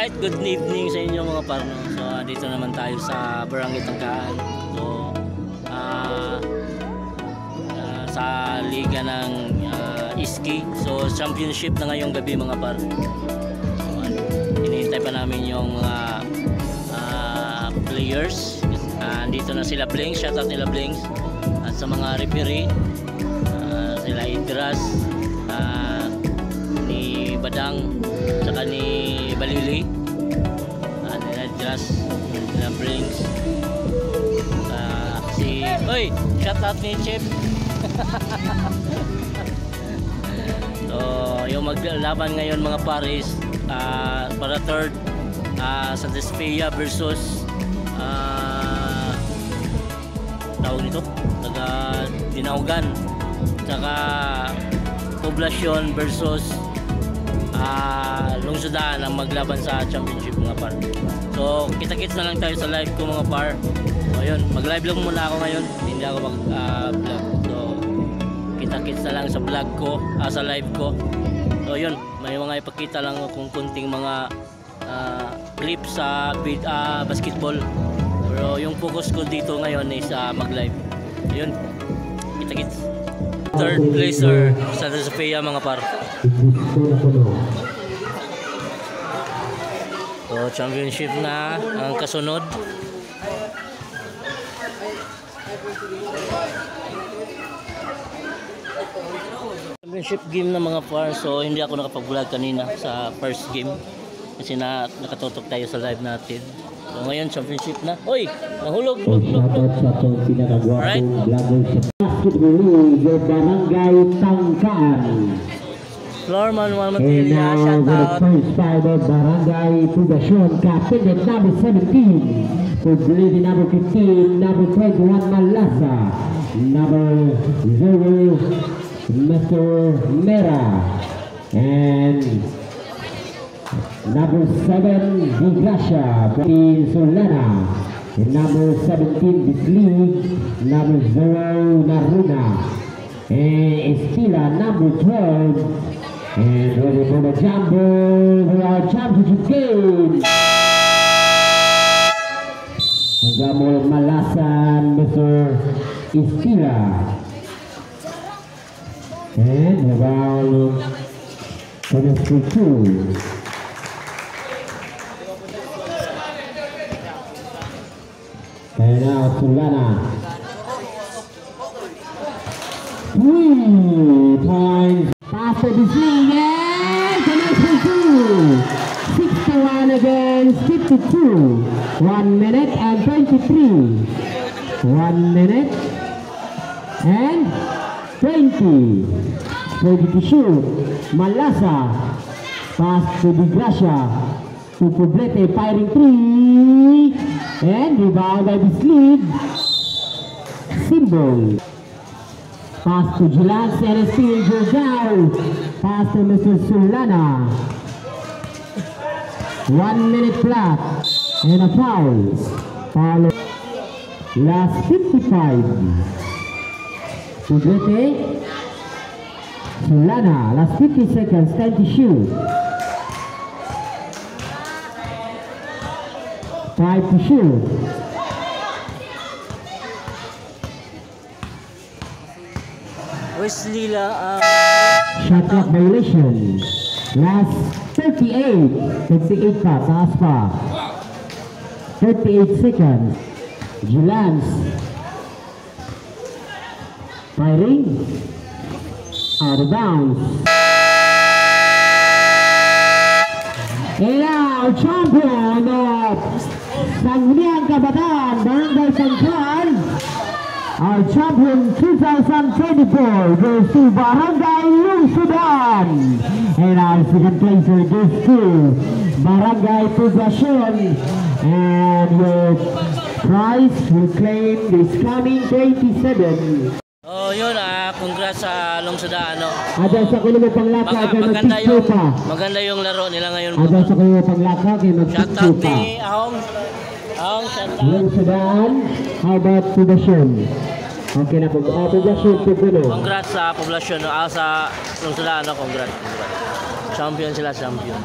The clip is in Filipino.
Alright, good evening sa inyo mga parno. So, dito naman tayo sa Barangay Tangkaan. So, sa liga ng Iski. So, championship na ngayong gabi mga par. So, hinihintay pa namin yung players. Dito na sila Blinks, shoutout nila Blinks. At sa mga referee, sila Idras, ni Badang, saka ni Balili, nila Idras, nila Blinks, oy, shoutout ni Chip. So, yung maglaban ngayon mga pares, para third, Santa Espia versus tawag nito, taga Dinaogan, saka Poblasyon versus Lungsodaan ang maglaban sa championship mga par. So kita-kits na lang tayo sa live ko mga par. So yun, mag-live lang muna ako ngayon, hindi ako mag-vlog. So kita-kits na lang sa vlog ko, sa live ko. So yun, may mga ipakita lang kung kunting mga clip sa basketball. Pero yung focus ko dito ngayon is mag-live. Yun, kita-kits. Third placer sa Santa Sofia mga par. So championship na ang kasunod. Championship game na mga par. So hindi ako nakapag-vlog kanina sa first game kasi nakatutok tayo sa live natin. So ngayon championship na. Oy, nahulog. Alright. Barangay Tangkaan. Florman Materia, shout out. First fighter Barangay Poblasyon, captain number 17. For lady number 15, number 21 Malasa, number 0 Mr. Mera, and number 7 Di Gracia, Solana, and number 17 Bislig, number 0 Naruna, and Estila number 12. And ready for the jumbo for our championship game. Gamol Malasan, Mr. Estila. And about chemistry 2. And now Solana. 3 points. After this league, and connection 2. 61 against 52. 1 minute and 23. 1 minute and 20. Ready to shoot. Malasa. Pass to Di Gracia. To Poblete, firing 3. And rebound by the sleeve. Symbol. Pass to Gilan, Celestine Jordao. Pass to Mr. Solana. 1 minute flat. And a foul. Foul. Last 55. Poblete. Solana. Last 50 seconds. Time to shoot. 5 to shoot. Wesley shot clock violation. Last 38. 38 pa, taas pa. 38 seconds. Gilans. Firing. Out of bounds. And now, champion of Sangguniang Kabataan, Barangay Tangkaan. Our champion 2024 goes to Barangay Lungsodaan. And our second placer goes to Barangay Poblasyon. And your prize will claim this coming 27. Oh, yun congrats sa Lungsodaan, no. Ada sa kulo mo panglaka kay maganda yung laro nila ngayon. Ada sa kulo mo panglaka kay shoutout ni Ahong, shoutout. Lungsodaan, how about Poblasyon? Okay na po. Poblasyon po puno. Congrats sa Poblasyon, sa Lungsodaan, no. Congrats. Champion sila, champion.